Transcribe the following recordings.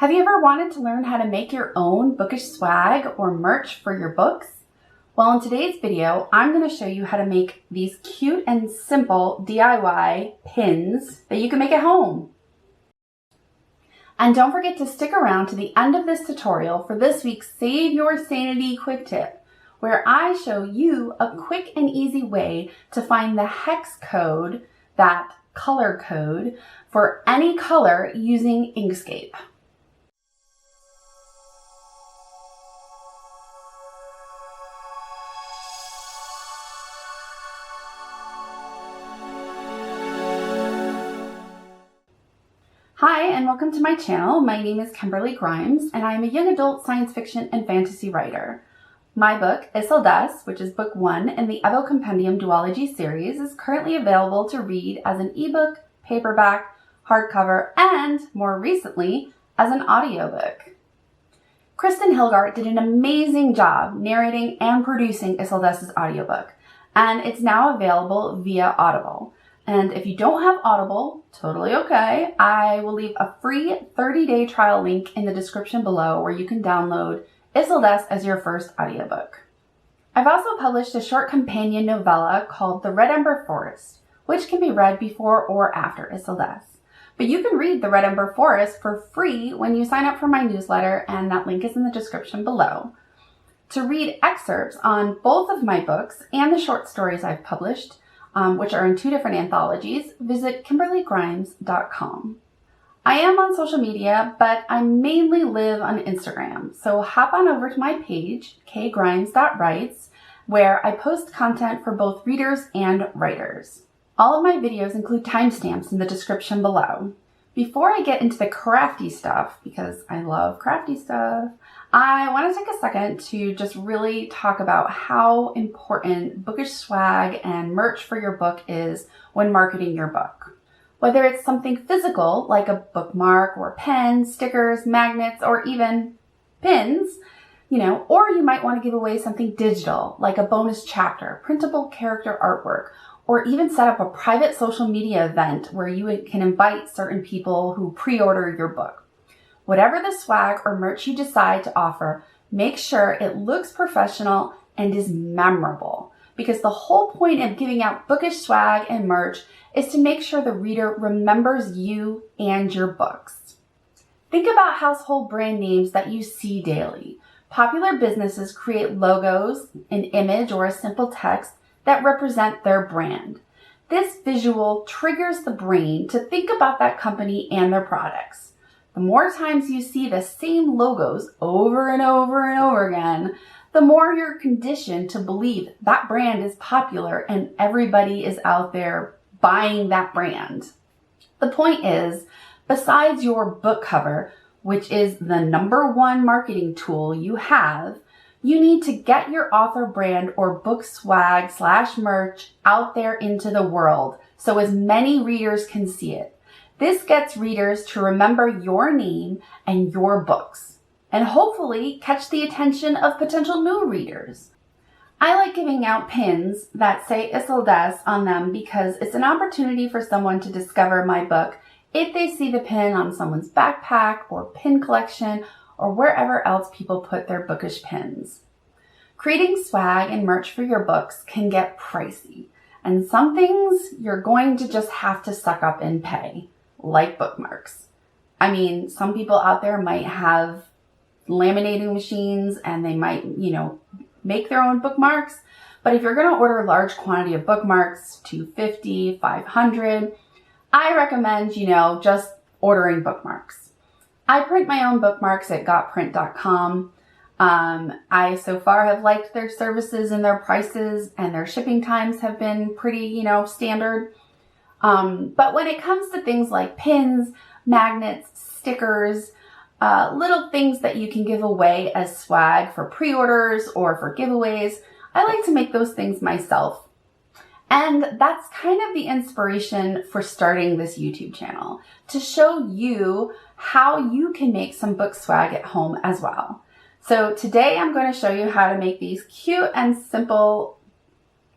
Have you ever wanted to learn how to make your own bookish swag or merch for your books? Well, in today's video, I'm going to show you how to make these cute and simple DIY pins that you can make at home. And don't forget to stick around to the end of this tutorial for this week's Save Your Sanity quick tip, where I show you a quick and easy way to find the hex code, that color code, for any color using Inkscape. Hi, and welcome to my channel. My name is Kimberly Grimes, and I am a young adult science fiction and fantasy writer. My book, Isildes, which is book 1 in the Evo Compendium duology series, is currently available to read as an ebook, paperback, hardcover, and, more recently, as an audiobook. Kristin Hilgart did an amazing job narrating and producing Isildes' audiobook, and it's now available via Audible. And if you don't have Audible, totally okay. I will leave a free 30-day trial link in the description below where you can download Isildes as your first audiobook. I've also published a short companion novella called The Red Ember Forest, which can be read before or after Isildes. But you can read The Red Ember Forest for free when you sign up for my newsletter, and that link is in the description below. To read excerpts on both of my books and the short stories I've published, which are in 2 different anthologies, visit KimberlyGrimes.com. I am on social media, but I mainly live on Instagram, so hop on over to my page, kgrimes.writes, where I post content for both readers and writers. All of my videos include timestamps in the description below. Before I get into the crafty stuff, because I love crafty stuff, I want to take a second to just really talk about how important bookish swag and merch for your book is when marketing your book. Whether it's something physical, like a bookmark or pens, stickers, magnets, or even pins, or you might want to give away something digital, like a bonus chapter, printable character artwork, or even set up a private social media event where you can invite certain people who pre-order your book. Whatever the swag or merch you decide to offer, make sure it looks professional and is memorable, because the whole point of giving out bookish swag and merch is to make sure the reader remembers you and your books. Think about household brand names that you see daily. Popular businesses create logos, an image, or a simple text that represent their brand. This visual triggers the brain to think about that company and their products. The more times you see the same logos over and over and over again, the more you're conditioned to believe that brand is popular and everybody is out there buying that brand. The point is, besides your book cover, which is the #1 marketing tool you have, you need to get your author brand or book swag / merch out there into the world so as many readers can see it. This gets readers to remember your name and your books, and hopefully catch the attention of potential new readers. I like giving out pins that say Isildes on them because it's an opportunity for someone to discover my book if they see the pin on someone's backpack or pin collection or wherever else people put their bookish pins. Creating swag and merch for your books can get pricey, and some things you're going to just have to suck up and pay, like bookmarks. I mean, some people out there might have laminating machines and they might, make their own bookmarks. But if you're going to order a large quantity of bookmarks, 250, 500, I recommend, just ordering bookmarks. I print my own bookmarks at gotprint.com. I so far have liked their services and their prices, and their shipping times have been pretty, standard. But when it comes to things like pins, magnets, stickers, little things that you can give away as swag for pre-orders or for giveaways, I like to make those things myself. And that's kind of the inspiration for starting this YouTube channel, to show you how you can make some book swag at home as well. So today I'm going to show you how to make these cute and simple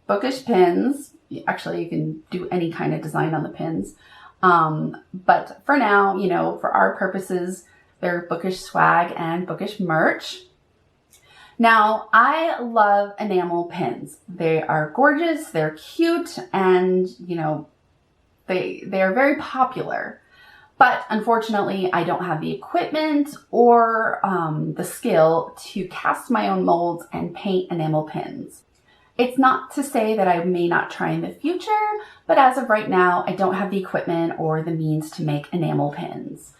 bookish pins. Actually, you can do any kind of design on the pins. But for now, for our purposes, their Bookish swag and Bookish merch. Now, I love enamel pins. They are gorgeous, they're cute, and they are very popular. But unfortunately, I don't have the equipment or the skill to cast my own molds and paint enamel pins. It's not to say that I may not try in the future, but as of right now, I don't have the equipment or the means to make enamel pins.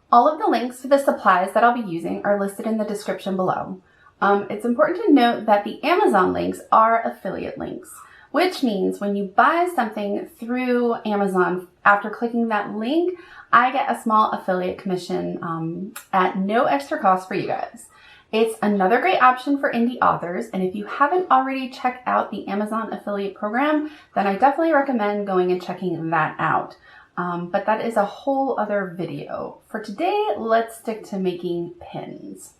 All of the links for the supplies that I'll be using are listed in the description below. It's important to note that the Amazon links are affiliate links, which means when you buy something through Amazon, after clicking that link, I get a small affiliate commission at no extra cost for you guys. It's another great option for indie authors, and if you haven't already checked out the Amazon affiliate program, then I definitely recommend going and checking that out. But that is a whole other video. For today, let's stick to making pins.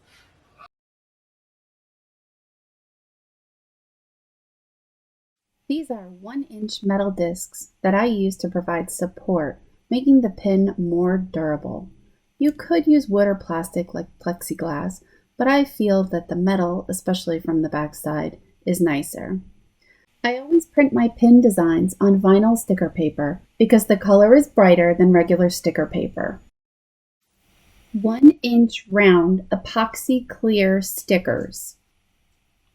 These are 1-inch metal discs that I use to provide support, making the pin more durable. You could use wood or plastic like plexiglass, but I feel that the metal, especially from the backside, is nicer. I always print my pin designs on vinyl sticker paper because the color is brighter than regular sticker paper. 1-inch round epoxy clear stickers.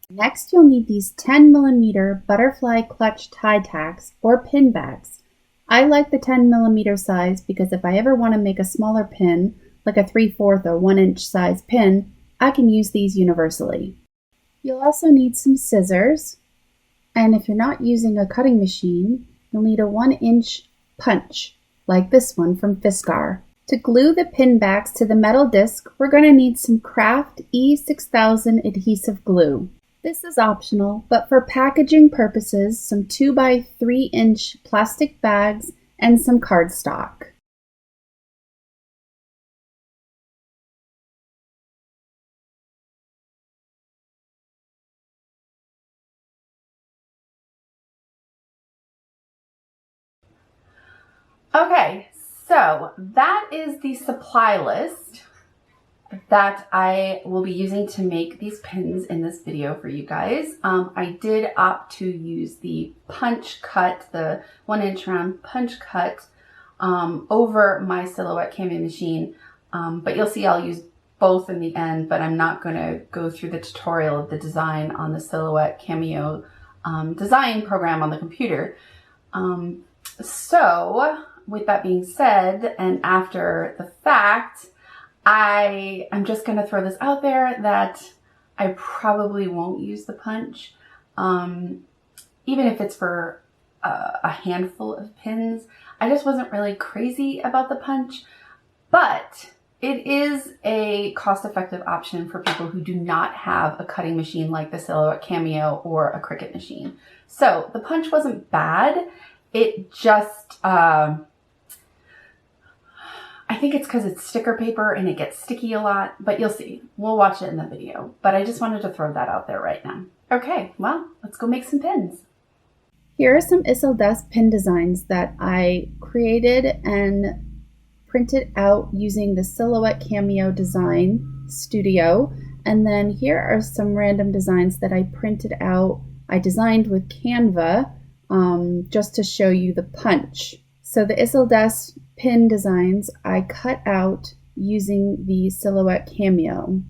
Next, you'll need these 10mm butterfly clutch tie tacks or pin backs. I like the 10mm size because if I ever want to make a smaller pin, like a 3/4 or 1-inch size pin, I can use these universally. You'll also need some scissors, and if you're not using a cutting machine, you'll need a 1-inch punch, like this one from Fiskar. To glue the pin backs to the metal disc, we're going to need some Craft E6000 adhesive glue. This is optional, but for packaging purposes, some 2x3-inch plastic bags and some cardstock. Okay, so that is the supply list that I will be using to make these pins in this video for you guys. I did opt to use the punch cut, the 1-inch round punch cut over my Silhouette Cameo machine, but you'll see I'll use both in the end, but I'm not going to go through the tutorial of the design on the Silhouette Cameo design program on the computer. So with that being said, and after the fact, I'm just going to throw this out there that I probably won't use the punch, even if it's for a handful of pins. I just wasn't really crazy about the punch, but it is a cost-effective option for people who do not have a cutting machine like the Silhouette Cameo or a Cricut machine. So the punch wasn't bad. It just, I think it's because it's sticker paper and it gets sticky a lot, but you'll see. We'll watch it in the video. But I just wanted to throw that out there right now. Okay, well, let's go make some pins. Here are some Isildes pin designs that I created and printed out using the Silhouette Cameo Design Studio. And then here are some random designs that I printed out. I designed with Canva just to show you the punch. So the Isildes pin designs I cut out using the Silhouette Cameo.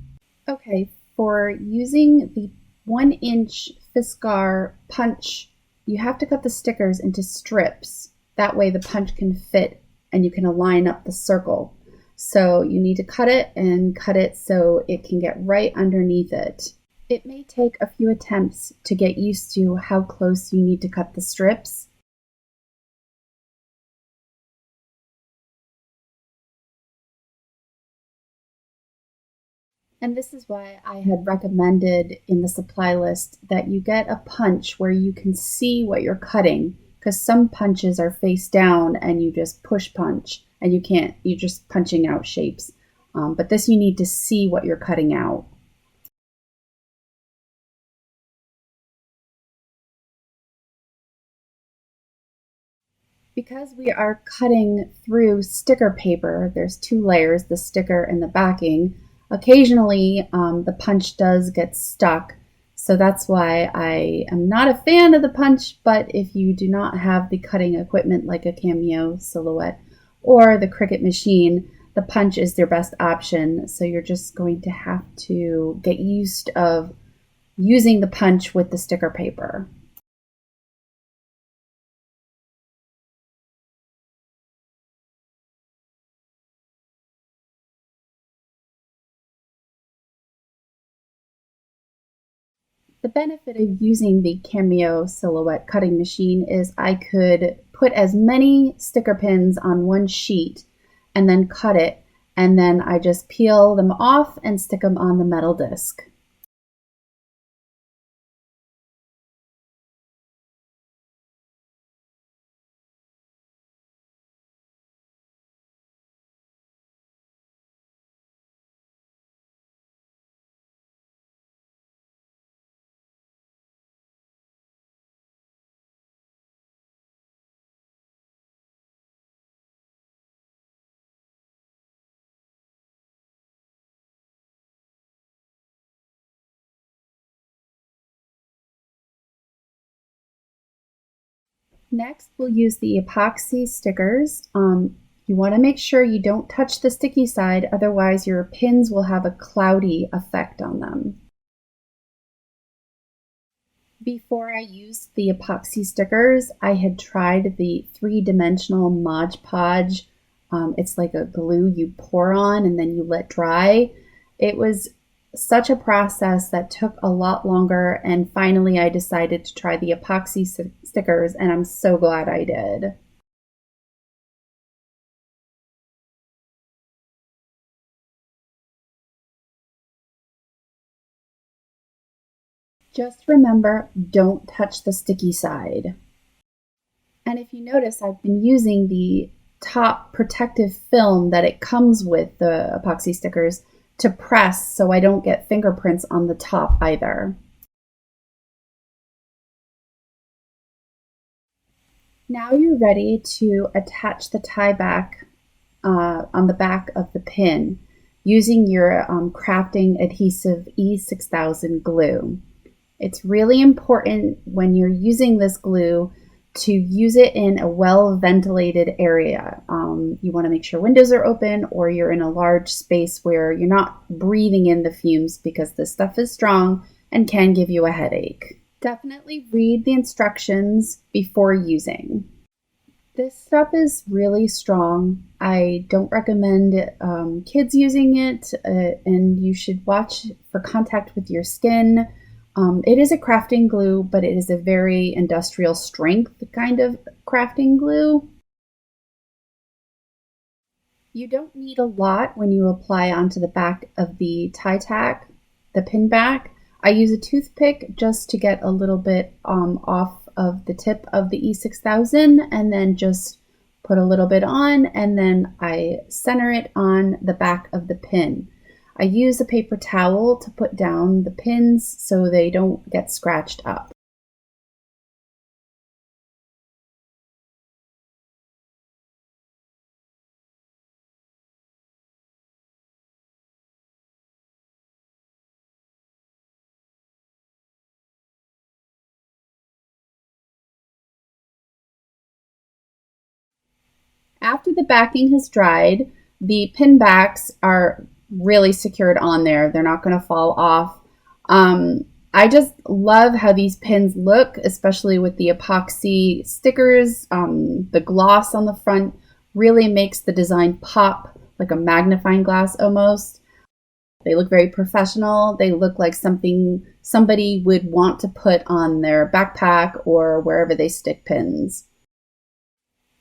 Okay, for using the 1-inch Fiskar punch, you have to cut the stickers into strips. That way the punch can fit and you can align up the circle. So you need to cut it and cut it so it can get right underneath it. It may take a few attempts to get used to how close you need to cut the strips. And this is why I had recommended in the supply list that you get a punch where you can see what you're cutting, because some punches are face down and you just push punch and you're just punching out shapes. But this you need to see what you're cutting out. Because we are cutting through sticker paper, there's two layers, the sticker and the backing. Occasionally, the punch does get stuck, so that's why I am not a fan of the punch, but if you do not have the cutting equipment like a Cameo Silhouette or the Cricut machine, the punch is their best option, so you're just going to have to get used of using the punch with the sticker paper. The benefit of using the Cameo Silhouette cutting machine is I could put as many sticker pins on one sheet and then cut it, and then I just peel them off and stick them on the metal disc. Next, we'll use the epoxy stickers. You want to make sure you don't touch the sticky side, otherwise your pins will have a cloudy effect on them. Before I used the epoxy stickers, I had tried the three-dimensional Mod Podge. It's like a glue you pour on and then you let dry. It was such a process that took a lot longer, and finally I decided to try the epoxy stickers, and I'm so glad I did. Just remember, don't touch the sticky side. And if you notice, I've been using the top protective film that it comes with, the epoxy stickers, to press so I don't get fingerprints on the top either. Now you're ready to attach the tie back on the back of the pin using your crafting adhesive E6000 glue. It's really important when you're using this glue to use it in a well-ventilated area. You want to make sure windows are open, or you're in a large space where you're not breathing in the fumes, because this stuff is strong and can give you a headache. Definitely read the instructions before using. This stuff is really strong. I don't recommend kids using it, and you should watch for contact with your skin. It is a crafting glue, but it is a very industrial strength kind of crafting glue. You don't need a lot when you apply onto the back of the tie tack, the pin back. I use a toothpick just to get a little bit off of the tip of the E6000, and then just put a little bit on, and then I center it on the back of the pin. I use a paper towel to put down the pins so they don't get scratched up. After the backing has dried, the pin backs are really secured on there. They're not going to fall off. I just love how these pins look, especially with the epoxy stickers. The gloss on the front really makes the design pop like a magnifying glass almost. They look very professional. They look like something somebody would want to put on their backpack or wherever they stick pins.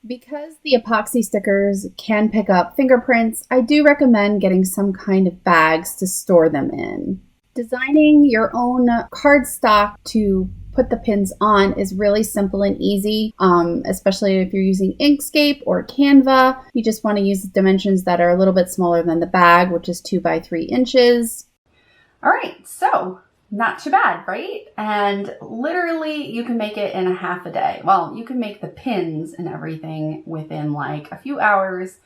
Because the epoxy stickers can pick up fingerprints, I do recommend getting some kind of bags to store them in. Designing your own cardstock to put the pins on is really simple and easy, especially if you're using Inkscape or Canva. You just want to use dimensions that are a little bit smaller than the bag, which is 2 by 3 inches. All right, so not too bad, right? And literally you can make it in a half a day. Well, you can make the pins and everything within like a few hours,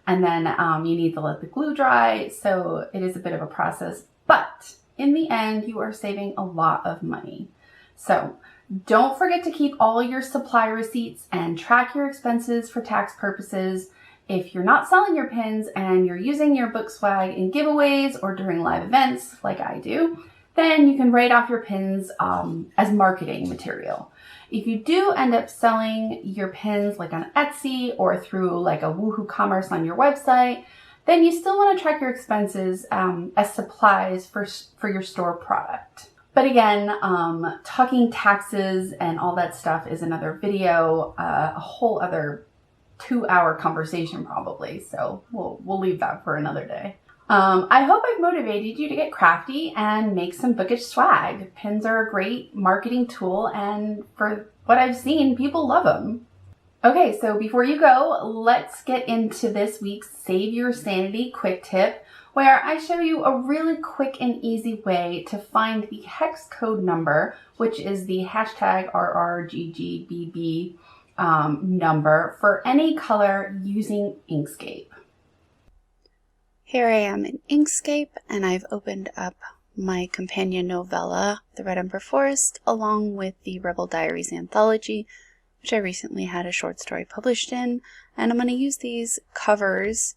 and then you need to let the glue dry. So it is a bit of a process, but in the end, you are saving a lot of money. So don't forget to keep all your supply receipts and track your expenses for tax purposes. If you're not selling your pins and you're using your book swag in giveaways or during live events like I do, then you can write off your pins as marketing material. If you do end up selling your pins like on Etsy or through like a Woohoo commerce on your website, then you still want to track your expenses as supplies for your store product. But again, talking taxes and all that stuff is another video, a whole other 2-hour conversation probably. So we'll leave that for another day. I hope I've motivated you to get crafty and make some bookish swag. Pins are a great marketing tool, and for what I've seen, people love them. Okay, so before you go, let's get into this week's Save Your Sanity quick tip, where I show you a really quick and easy way to find the hex code number, which is the hashtag RRGGBB number for any color using Inkscape. Here I am in Inkscape, and I've opened up my companion novella, The Red Ember Forest, along with the Rebel Diaries anthology, which I recently had a short story published in, and I'm going to use these covers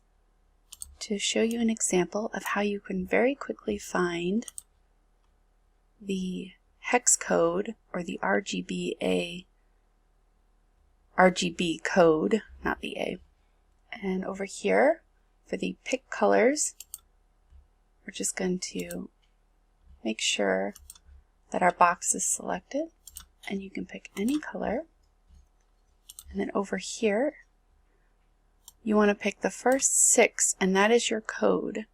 to show you an example of how you can very quickly find the hex code, or the RGB code, not the A. And over here, for the pick colors, we're just going to make sure that our box is selected, and you can pick any color. And then over here, you want to pick the first 6, and that is your code.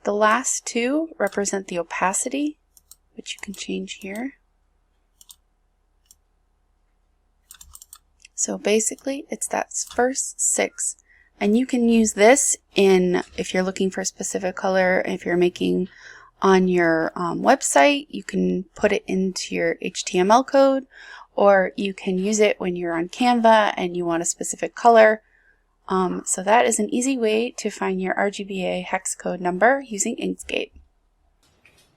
The last 2 represent the opacity, which you can change here. So basically, it's that first 6. And you can use this if you're looking for a specific color. If you're making on your website, you can put it into your HTML code, or you can use it when you're on Canva and you want a specific color. So that is an easy way to find your RGBA hex code number using Inkscape.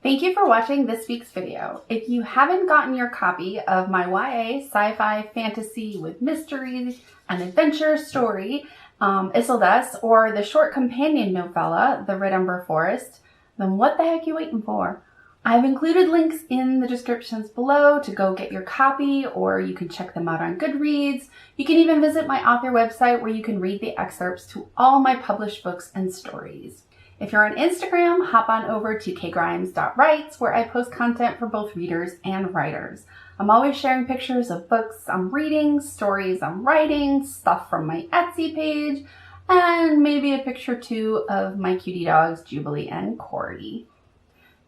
Thank you for watching this week's video. If you haven't gotten your copy of my YA sci-fi fantasy with mystery and adventure story, Isildas, or the short companion novella, The Red Ember Forest, then what the heck are you waiting for? I've included links in the descriptions below to go get your copy, or you can check them out on Goodreads. You can even visit my author website where you can read the excerpts to all my published books and stories. If you're on Instagram, hop on over to kgrimes.writes, where I post content for both readers and writers. I'm always sharing pictures of books I'm reading, stories I'm writing, stuff from my Etsy page, and maybe a picture or two of my cutie dogs, Jubilee and Cordy.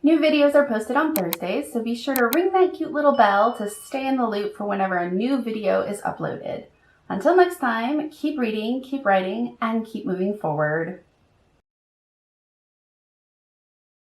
New videos are posted on Thursdays, so be sure to ring that cute little bell to stay in the loop for whenever a new video is uploaded. Until next time, keep reading, keep writing, and keep moving forward.